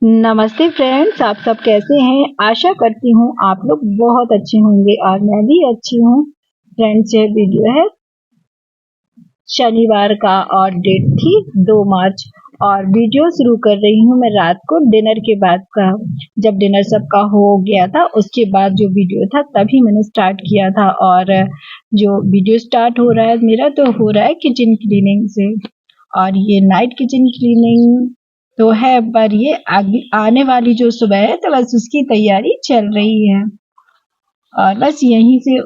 नमस्ते फ्रेंड्स, आप सब कैसे हैं? आशा करती हूँ आप लोग बहुत अच्छे होंगे और मैं भी अच्छी हूँ। फ्रेंड्स, ये वीडियो है शनिवार का और डेट थी 2 मार्च और वीडियो शुरू कर रही हूँ मैं रात को डिनर के बाद का। जब डिनर सबका हो गया था उसके बाद जो वीडियो था तभी मैंने स्टार्ट किया था। और जो वीडियो स्टार्ट हो रहा है मेरा तो हो रहा है किचन क्लीनिंग से। और ये नाइट किचन क्लीनिंग तो है, पर ये आने वाली जो सुबह है तो बस उसकी तैयारी चल रही है। और बस यहीं से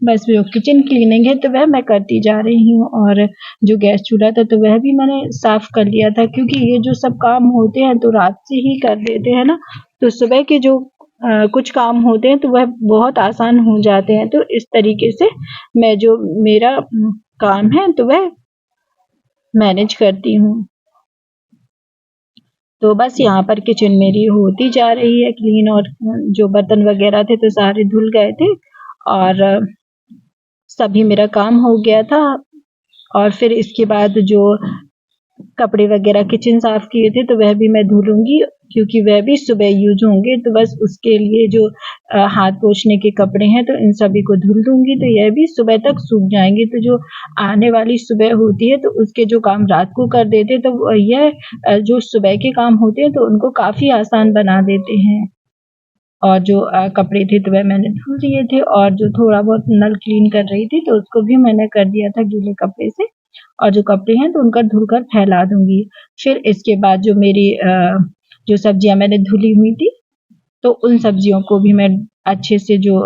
बस जो किचन क्लीनिंग है तो वह मैं करती जा रही हूँ। और जो गैस चूल्हा था तो वह भी मैंने साफ कर लिया था, क्योंकि ये जो सब काम होते हैं तो रात से ही कर देते हैं ना, तो सुबह के जो कुछ काम होते हैं तो वह बहुत आसान हो जाते हैं। तो इस तरीके से मैं जो मेरा काम है तो वह मैनेज करती हूँ। तो बस यहाँ पर किचन मेरी होती जा रही है क्लीन, और जो बर्तन वगैरह थे तो सारे धुल गए थे और सभी मेरा काम हो गया था। और फिर इसके बाद जो कपड़े वगैरह किचन साफ किए थे तो वह भी मैं धुलूंगी, क्योंकि वह भी सुबह यूज होंगे। तो बस उसके लिए जो हाथ पोंछने के कपड़े हैं तो इन सभी को धुल दूंगी, तो यह भी सुबह तक सूख जाएंगे। तो जो आने वाली सुबह होती है तो उसके जो काम रात को कर देते तो यह जो सुबह के काम होते हैं तो उनको काफी आसान बना देते हैं। और जो कपड़े थे तो वह मैंने धुल दिए थे, और जो थोड़ा बहुत नल क्लीन कर रही थी तो उसको भी मैंने कर दिया था गीले कपड़े से। और जो कपड़े हैं तो उनका धुलकर फैला दूंगी। फिर इसके बाद जो मेरी जो सब्जियां मैंने धुली हुई थी तो उन सब्जियों को भी मैं अच्छे से जो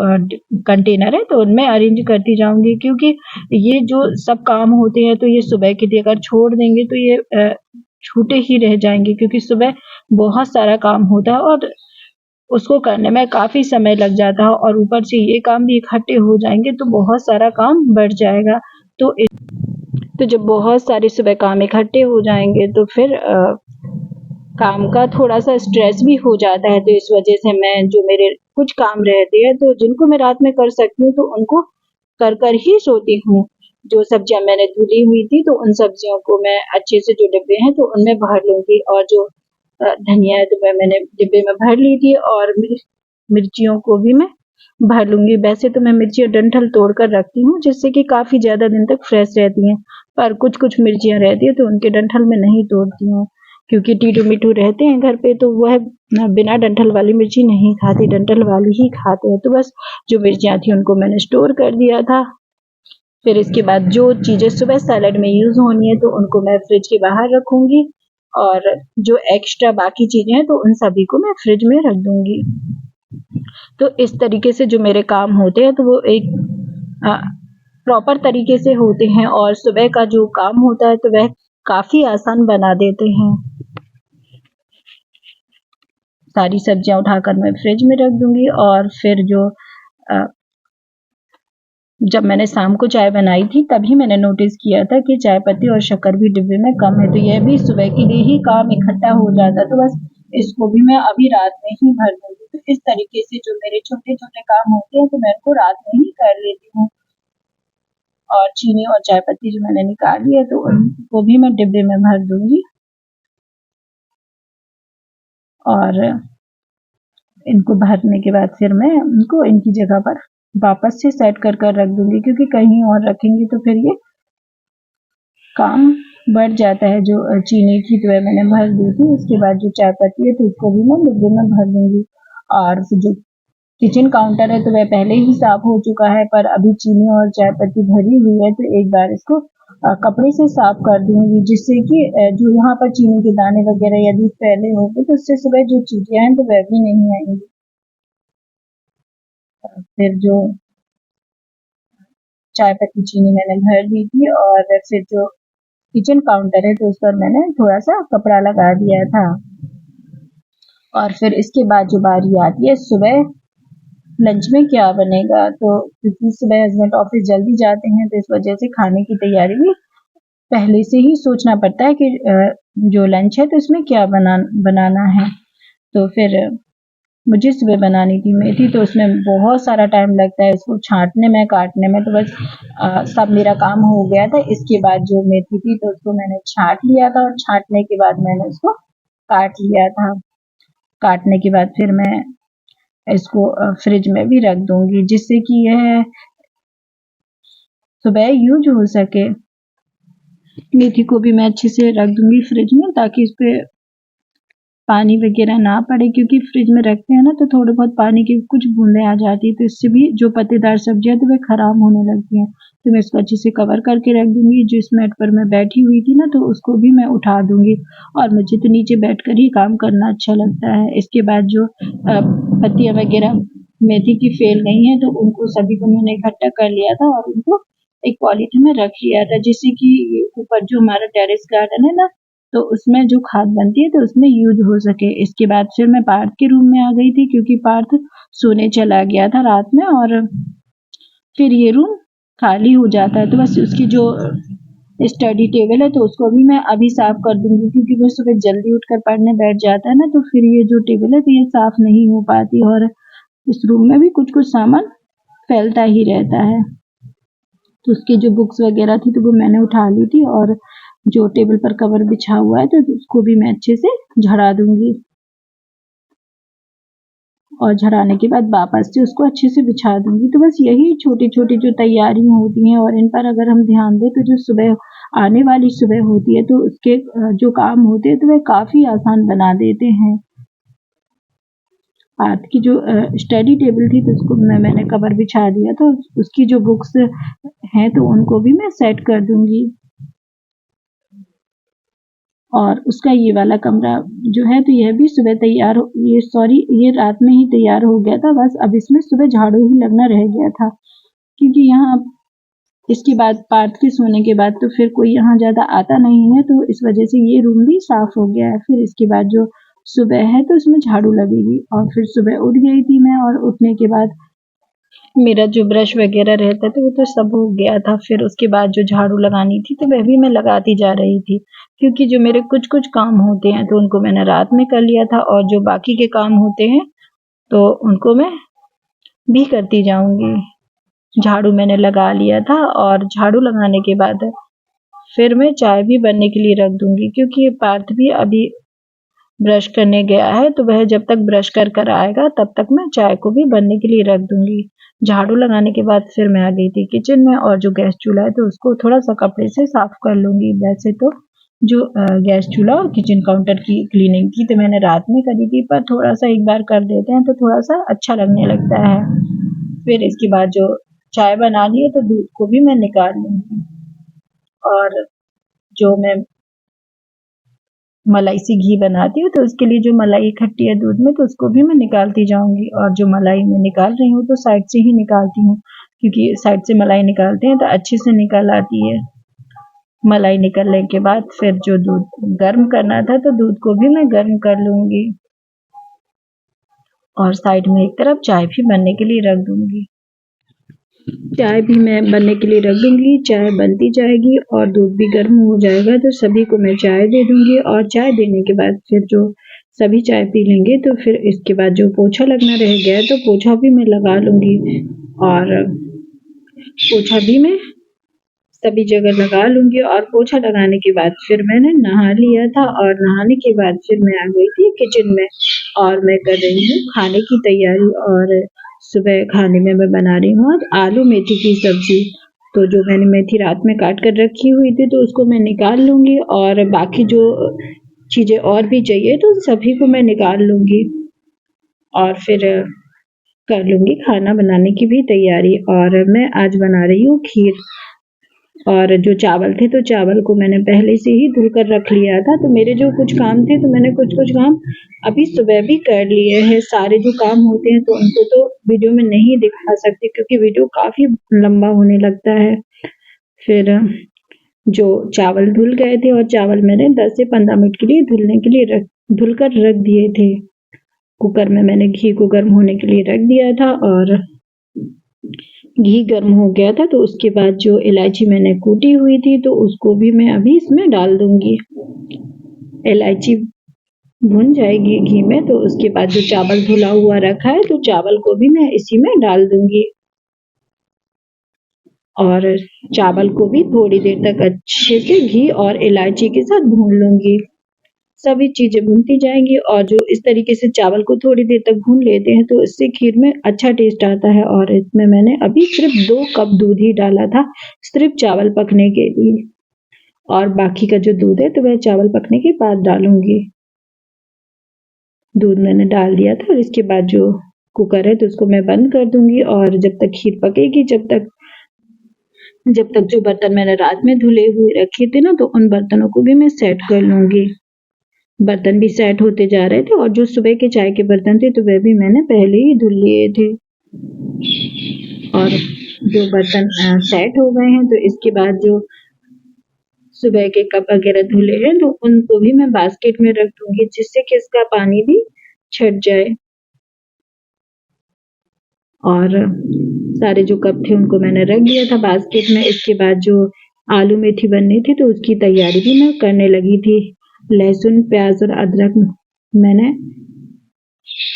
कंटेनर है तो उनमें अरेंज करती जाऊंगी, क्योंकि ये जो सब काम होते हैं तो ये सुबह के लिए अगर छोड़ देंगे तो ये छूटे ही रह जाएंगे, क्योंकि सुबह बहुत सारा काम होता है और उसको करने में काफी समय लग जाता है। और ऊपर से ये काम भी इकट्ठे हो जाएंगे तो बहुत सारा काम बढ़ जाएगा। तो जब बहुत सारे सुबह काम इकट्ठे हो जाएंगे तो फिर काम का थोड़ा सा स्ट्रेस भी हो जाता है। तो इस वजह से मैं जो मेरे कुछ काम रहते हैं तो जिनको मैं रात में कर सकती हूँ तो उनको कर कर ही सोती हूँ। जो सब्जियां मैंने धुली हुई थी तो उन सब्जियों को मैं अच्छे से जो डिब्बे हैं तो उनमें भर लूंगी। और जो धनिया है तो वह मैंने डिब्बे में भर ली थी, और मिर्चियों को भी मैं भर लूंगी। वैसे तो मैं मिर्चियाँ डंठल तोड़ कर रखती हूँ जिससे कि काफी ज्यादा दिन तक फ्रेश रहती हैं, पर कुछ कुछ मिर्चियाँ रहती है तो उनके डंठल में नहीं तोड़ती हूँ, क्योंकि टीटू मिट्टू रहते हैं घर पे तो वह बिना डंठल वाली मिर्ची नहीं खाते, डंठल वाली ही खाते हैं। तो बस जो मिर्चियाँ थी उनको मैंने स्टोर कर दिया था। फिर इसके बाद जो चीजें सुबह सैलेड में यूज होनी है तो उनको मैं फ्रिज के बाहर रखूंगी, और जो एक्स्ट्रा बाकी चीजें हैं तो उन सभी को मैं फ्रिज में रख दूंगी। तो इस तरीके से जो मेरे काम होते हैं तो वो एक प्रॉपर तरीके से होते हैं, और सुबह का जो काम होता है तो वह काफी आसान बना देते हैं। सारी सब्जियां उठाकर मैं फ्रिज में रख दूंगी। और फिर जो जब मैंने शाम को चाय बनाई थी तभी मैंने नोटिस किया था कि चाय पत्ती और शक्कर भी डिब्बे में कम है, तो यह भी सुबह के लिए ही काम इकट्ठा हो जाता। तो बस इसको भी मैं अभी रात में ही भर दूंगी। तो इस तरीके से जो मेरे छोटे छोटे काम होते हैं तो मैं इनको रात में ही कर लेती हूँ। और चीनी और चाय पत्ती जो मैंने निकाली है तो उनको भी मैं डिब्बे में भर दूंगी, और इनको भरने के बाद फिर मैं उनको इनकी जगह पर वापस से सेट कर कर रख दूंगी, क्योंकि कहीं और रखेंगे तो फिर ये काम बढ़ जाता है। जो चीनी थी तो मैंने भर दी थी, उसके बाद जो चाय पत्ती है तो उसको भी मैं डिब्बे में भर दूंगी। और जो किचन काउंटर है तो वह पहले ही साफ हो चुका है, पर अभी चीनी और चाय पत्ती भरी हुई है तो एक बार इसको कपड़े से साफ कर दूंगी, जिससे कि जो यहाँ पर चीनी के दाने वगैरह यदि फैले होंगे तो उससे सुबह जो चीजें हैं तो वह भी नहीं आएंगी। फिर जो चाय पत्ती चीनी मैंने भर दी थी, और फिर जो किचन काउंटर है तो उस पर मैंने थोड़ा सा कपड़ा लगा दिया था। और फिर इसके बाद जो बारी आती है सुबह लंच में क्या बनेगा, तो क्योंकि सुबह हस्बैंड ऑफिस जल्दी जाते हैं तो इस वजह से खाने की तैयारी भी पहले से ही सोचना पड़ता है कि जो लंच है तो इसमें क्या बनाना है। तो फिर मुझे सुबह बनानी थी मेथी, तो उसमें बहुत सारा टाइम लगता है इसको छांटने में काटने में। तो बस सब मेरा काम हो गया था। इसके बाद जो मेथी थी तो उसको मैंने छांट लिया था, और छांटने के बाद मैंने उसको काट लिया था। काटने के बाद फिर मैं इसको फ्रिज में भी रख दूंगी, जिससे कि यह सुबह यूज हो सके। मेथी को भी मैं अच्छे से रख दूंगी फ्रिज में, ताकि इस पे पानी वगैरह ना पड़े, क्योंकि फ्रिज में रखते हैं ना तो थोड़े बहुत पानी की कुछ बूंदें आ जाती है, तो इससे भी जो पत्तेदार सब्जियां तो वे खराब होने लगती हैं। तो मैं इसको अच्छे से कवर करके रख दूंगी। जिस मैट पर मैं बैठी हुई थी ना, तो उसको भी मैं उठा दूंगी, और मुझे तो नीचे बैठकर ही काम करना अच्छा लगता है। इसके बाद जो पत्तियां वगैरह मेथी की फैल गई हैं, तो उनको सभी को मैंने इकट्ठा कर लिया था और उनको एक पॉलीथीन में रख लिया था, जिससे कि ऊपर जो हमारा टेरेस गार्डन है ना, तो उसमें जो खाद बनती है तो उसमें यूज हो सके। इसके बाद फिर मैं पार्थ के रूम में आ गई थी, क्योंकि पार्थ सोने चला गया था रात में, और फिर ये रूम खाली हो जाता है। तो बस उसकी जो स्टडी टेबल है तो उसको भी मैं अभी साफ कर दूंगी, क्योंकि वो सुबह जल्दी उठकर पढ़ने बैठ जाता है ना, तो फिर ये जो टेबल है तो ये साफ नहीं हो पाती, और इस रूम में भी कुछ कुछ सामान फैलता ही रहता है। तो उसकी जो बुक्स वगैरह थी तो वो मैंने उठा ली थी, और जो टेबल पर कवर बिछा हुआ है तो उसको भी मैं अच्छे से झड़ा दूंगी, और झड़ाने के बाद वापस से उसको अच्छे से बिछा दूंगी। तो बस यही छोटी छोटी जो तैयारियां होती हैं, और इन पर अगर हम ध्यान दें तो जो सुबह आने वाली सुबह होती है तो उसके जो काम होते हैं तो वह काफी आसान बना देते हैं। पार्थ की जो स्टडी टेबल थी तो उसको मैंने कवर बिछा दिया था। उसकी जो बुक्स हैं तो उनको भी मैं सेट कर दूंगी, और उसका ये वाला कमरा जो है तो यह भी सुबह तैयार हो, ये रात में ही तैयार हो गया था। बस अब इसमें सुबह झाड़ू ही लगना रह गया था, क्योंकि यहाँ इसके बाद पार्थ के सोने के बाद तो फिर कोई यहाँ ज्यादा आता नहीं है, तो इस वजह से ये रूम भी साफ हो गया है। फिर इसके बाद जो सुबह है तो उसमें झाड़ू लगेगी, और फिर सुबह उठ गई थी मैं, और उठने के बाद मेरा जो ब्रश वगैरह रहता था वो तो सब हो गया था। फिर उसके बाद जो झाड़ू लगानी थी तो वह भी मैं लगाती जा रही थी, क्योंकि जो मेरे कुछ कुछ काम होते हैं तो उनको मैंने रात में कर लिया था, और जो बाकी के काम होते हैं तो उनको मैं भी करती जाऊंगी। झाड़ू मैंने लगा लिया था, और झाड़ू लगाने के बाद फिर मैं चाय भी बनने के लिए रख दूंगी, क्योंकि पार्थ भी अभी ब्रश करने गया है, तो वह जब तक ब्रश कर कर आएगा तब तक मैं चाय को भी बनने के लिए रख दूंगी। झाड़ू लगाने के बाद फिर मैं आ गई थी किचन में, और जो गैस चूल्हा है तो उसको थोड़ा सा कपड़े से साफ कर लूंगी। वैसे तो जो गैस चूल्हा और किचन काउंटर की क्लीनिंग थी तो मैंने रात में करी थी, पर थोड़ा सा एक बार कर देते हैं तो थोड़ा सा अच्छा लगने लगता है। फिर इसके बाद जो चाय बना ली है तो दूध को भी मैं निकाल लूंगी, और जो मैं मलाई से घी बनाती हूँ तो उसके लिए जो मलाई इकट्ठी है दूध में तो उसको भी मैं निकालती जाऊंगी। और जो मलाई मैं निकाल रही हूँ तो साइड से ही निकालती हूँ, क्योंकि साइड से मलाई निकालते हैं तो अच्छे से निकल आती है। मलाई निकलने के बाद फिर जो दूध गर्म करना था तो दूध को भी मैं गर्म कर लूंगी, और साइड में एक तरफ चाय भी बनने के लिए रख दूंगी। चाय भी मैं बनने के लिए रख दूंगी, चाय बनती जाएगी और दूध भी गर्म हो जाएगा तो सभी को मैं चाय दे दूंगी। और चाय देने के बाद फिर जो सभी चाय पी लेंगे तो फिर इसके बाद जो पोछा लगना रह गया है तो पोछा भी मैं लगा लूंगी, और पोछा भी मैं सभी जगह लगा लूंगी। और पोछा लगाने के बाद फिर मैंने नहा लिया था, और नहाने के बाद फिर मैं आ गई थी किचन में, और मैं कर रही हूँ खाने की तैयारी। और सुबह खाने में मैं बना रही हूँ आज आलू मेथी की सब्जी। तो जो मैंने मेथी रात में काट कर रखी हुई थी तो उसको मैं निकाल लूंगी, और बाकी जो चीजें और भी चाहिए तो सभी को मैं निकाल लूंगी, और फिर कर लूंगी खाना बनाने की भी तैयारी। और मैं आज बना रही हूँ खीर। और जो चावल थे तो चावल को मैंने पहले से ही धुल कर रख लिया था। तो मेरे जो कुछ काम थे तो मैंने कुछ कुछ काम अभी सुबह भी कर लिए हैं। सारे जो काम होते हैं तो उनको तो वीडियो में नहीं दिखा सकती, क्योंकि वीडियो काफी लंबा होने लगता है। फिर जो चावल धुल गए थे, और चावल मैंने 10 से 15 मिनट के लिए धुलने के लिए धुल कर रख दिए थे। कुकर में मैंने घी को गर्म होने के लिए रख दिया था, और घी गर्म हो गया था तो उसके बाद जो इलायची मैंने कूटी हुई थी तो उसको भी मैं अभी इसमें डाल दूंगी। इलायची भुन जाएगी घी में तो उसके बाद जो चावल धुला हुआ रखा है तो चावल को भी मैं इसी में डाल दूंगी, और चावल को भी थोड़ी देर तक अच्छे से घी और इलायची के साथ भून लूंगी। सभी चीज़ें भूनती जाएँगी और जो इस तरीके से चावल को थोड़ी देर तक भून लेते हैं तो इससे खीर में अच्छा टेस्ट आता है। और इसमें मैंने अभी सिर्फ़ 2 कप दूध ही डाला था, सिर्फ़ चावल पकने के लिए, और बाकी का जो दूध है तो वह चावल पकने के बाद डालूँगी। दूध मैंने डाल दिया था और इसके बाद जो कुकर है तो उसको मैं बंद कर दूँगी और जब तक खीर पकेगी, जब तक जो बर्तन मैंने रात में धुले हुए रखे थे ना, तो उन बर्तनों को भी मैं सेट कर लूँगी। बर्तन भी सेट होते जा रहे थे और जो सुबह के चाय के बर्तन थे तो वह भी मैंने पहले ही धुल लिए थे। और जो बर्तन सेट हो गए हैं तो इसके बाद जो सुबह के कप वगैरह धुले हैं तो उनको भी मैं बास्केट में रख दूँगी, जिससे कि इसका पानी भी छट जाए। और सारे जो कप थे उनको मैंने रख दिया था बास्केट में। इसके बाद जो आलू मेथी बननी थी तो उसकी तैयारी भी मैं करने लगी थी। लहसुन, प्याज और अदरक मैंने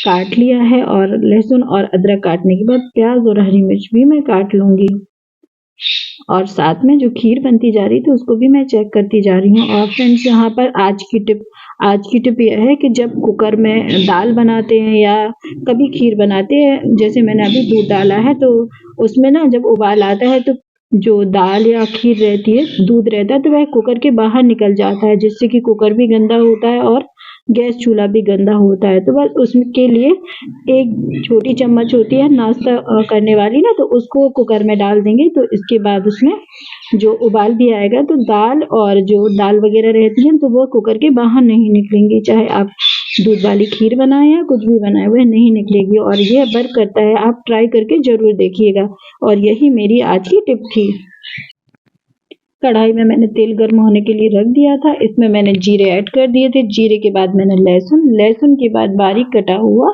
काट लिया है और लहसुन और अदरक काटने के बाद प्याज और हरी मिर्च भी मैं काट लूँगी। और साथ में जो खीर बनती जा रही थी उसको भी मैं चेक करती जा रही हूँ। और फ्रेंड्स, यहाँ पर आज की टिप यह है कि जब कुकर में दाल बनाते हैं या कभी खीर बनाते हैं, जैसे मैंने अभी दूध डाला है तो उसमें ना जब उबाल आता है तो जो दाल या खीर रहती है, दूध रहता है तो वह कुकर के बाहर निकल जाता है, जिससे कि कुकर भी गंदा होता है और गैस चूल्हा भी गंदा होता है। तो बस उसके लिए एक छोटी चम्मच होती है नाश्ता करने वाली ना, तो उसको कुकर में डाल देंगे तो इसके बाद उसमें जो उबाल भी आएगा तो दाल और जो दाल वगैरह रहती है तो वो कुकर के बाहर नहीं निकलेंगी। चाहे आप दूध वाली खीर बनाएं या कुछ भी बनाएं, वह नहीं निकलेगी और यह वर्क करता है। आप ट्राई करके जरूर देखिएगा। और यही मेरी आज की टिप थी। कढ़ाई में मैंने तेल गर्म होने के लिए रख दिया था। इसमें मैंने जीरे ऐड कर दिए थे। जीरे के बाद मैंने लहसुन के बाद बारीक कटा हुआ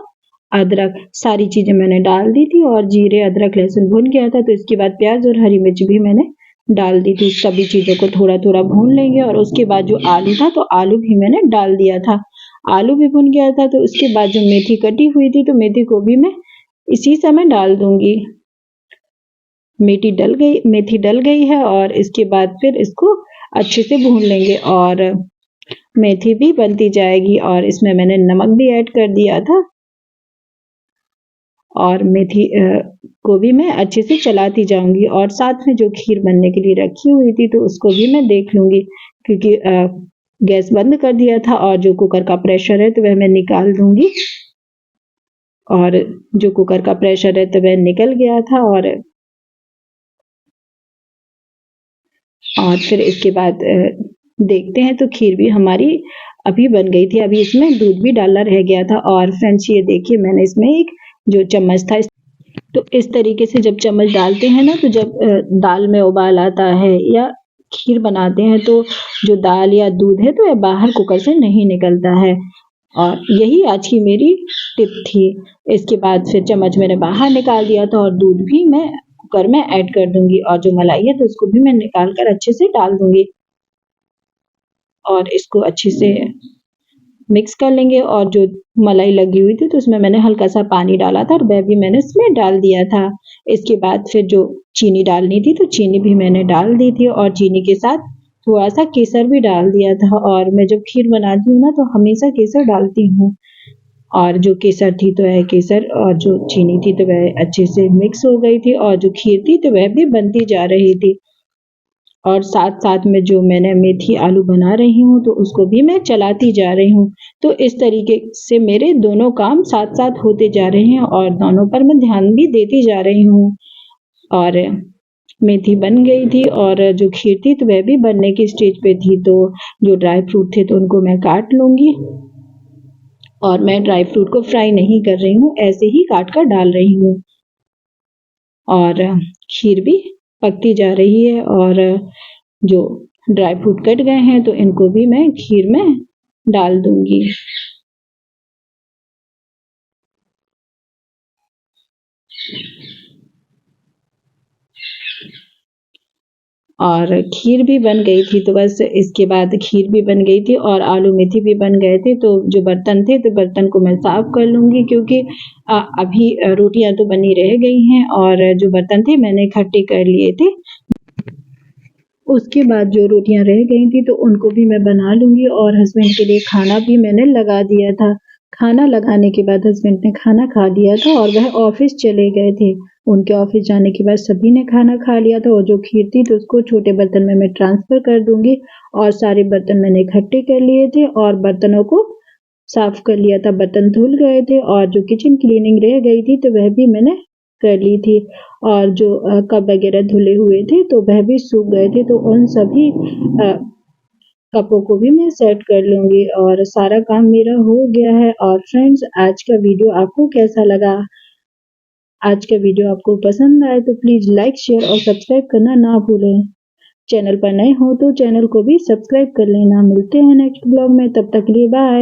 अदरक, सारी चीजें मैंने डाल दी थी और जीरे, अदरक, लहसुन भून गया था तो इसके बाद प्याज और हरी मिर्च भी मैंने डाल दी थी। सभी चीजों को थोड़ा थोड़ा भून लेंगे और उसके बाद जो आलू था तो आलू भी मैंने डाल दिया था। आलू भी भून गया था तो उसके बाद जो मेथी कटी हुई थी तो मेथी को भी मैं इसी समय डाल दूंगी। मेथी डल गई है और इसके बाद फिर इसको अच्छे से भून लेंगे और मेथी भी बनती जाएगी। और इसमें मैंने नमक भी ऐड कर दिया था और मेथी को भी मैं अच्छे से चलाती जाऊंगी। और साथ में जो खीर बनने के लिए रखी हुई थी तो उसको भी मैं देख लूंगी, क्योंकि गैस बंद कर दिया था और जो कुकर का प्रेशर है तो वह मैं निकाल दूंगी। और जो कुकर का प्रेशर है तो वह निकल गया था। और फिर इसके बाद देखते हैं तो खीर भी हमारी अभी बन गई थी। अभी इसमें दूध भी डालना रह गया था। और फ्रेंड्स, ये देखिए मैंने इसमें एक जो चम्मच था, तो इस तरीके से जब चम्मच डालते हैं ना, तो जब दाल में उबाल आता है या खीर बनाते हैं तो जो दाल या दूध है तो वह बाहर कुकर से नहीं निकलता है। और यही आज की मेरी टिप थी। इसके बाद फिर चम्मच मैंने बाहर निकाल दिया था और दूध भी मैं कुकर में ऐड कर दूंगी और जो मलाई है तो उसको भी मैं निकाल कर अच्छे से डाल दूंगी और इसको अच्छे से मिक्स कर लेंगे। और जो मलाई लगी हुई थी तो उसमें मैंने हल्का सा पानी डाला था और वह भी मैंने इसमें डाल दिया था। इसके बाद फिर जो चीनी डालनी थी तो चीनी भी मैंने डाल दी थी और चीनी के साथ थोड़ा सा केसर भी डाल दिया था। और मैं जब खीर बनाती हूँ ना तो हमेशा केसर डालती हूँ। और जो केसर थी तो वह केसर और जो चीनी थी तो वह अच्छे से मिक्स हो गई थी और जो खीर थी तो वह भी बनती जा रही थी। और साथ साथ में जो मैंने मेथी आलू बना रही हूँ तो उसको भी मैं चलाती जा रही हूँ। तो इस तरीके से मेरे दोनों काम साथ साथ होते जा रहे हैं और दोनों पर मैं ध्यान भी देती जा रही हूँ। और मेथी बन गई थी और जो खीर थी तो वह भी बनने की स्टेज पे थी। तो जो ड्राई फ्रूट थे तो उनको मैं काट लूंगी। और मैं ड्राई फ्रूट को फ्राई नहीं कर रही हूँ, ऐसे ही काट कर डाल रही हूँ। और खीर भी पकती जा रही है और जो ड्राई फ्रूट कट गए हैं तो इनको भी मैं खीर में डाल दूंगी। और खीर भी बन गई थी। तो बस इसके बाद खीर भी बन गई थी और आलू मेथी भी बन गए थे। तो जो बर्तन थे तो बर्तन को मैं साफ कर लूंगी, क्योंकि अभी रोटियां तो बनी रह गई हैं और जो बर्तन थे मैंने इकट्ठे कर लिए थे। उसके बाद जो रोटियां रह गई थी तो उनको भी मैं बना लूँगी और हस्बैंड के लिए खाना भी मैंने लगा दिया था। खाना लगाने के बाद हस्बैंड ने खाना खा लिया था और वह ऑफ़िस चले गए थे। उनके ऑफ़िस जाने के बाद सभी ने खाना खा लिया था और जो खीर थी तो उसको छोटे बर्तन में मैं ट्रांसफ़र कर दूँगी और सारे बर्तन मैंने इकट्ठे कर लिए थे और बर्तनों को साफ़ कर लिया था। बर्तन धुल गए थे और जो किचन क्लीनिंग रह गई थी तो वह भी मैंने कर ली थी और जो कप वगैरह धुले हुए थे तो वह भी सूख गए थे तो उन सभी कपों को भी मैं सेट कर लूँगी और सारा काम मेरा हो गया है। और फ्रेंड्स, आज का वीडियो आपको कैसा लगा? आज का वीडियो आपको पसंद आए तो प्लीज़ लाइक, शेयर और सब्सक्राइब करना ना भूलें। चैनल पर नए हो तो चैनल को भी सब्सक्राइब कर लेना। मिलते हैं नेक्स्ट ब्लॉग में, तब तक के लिए बाय।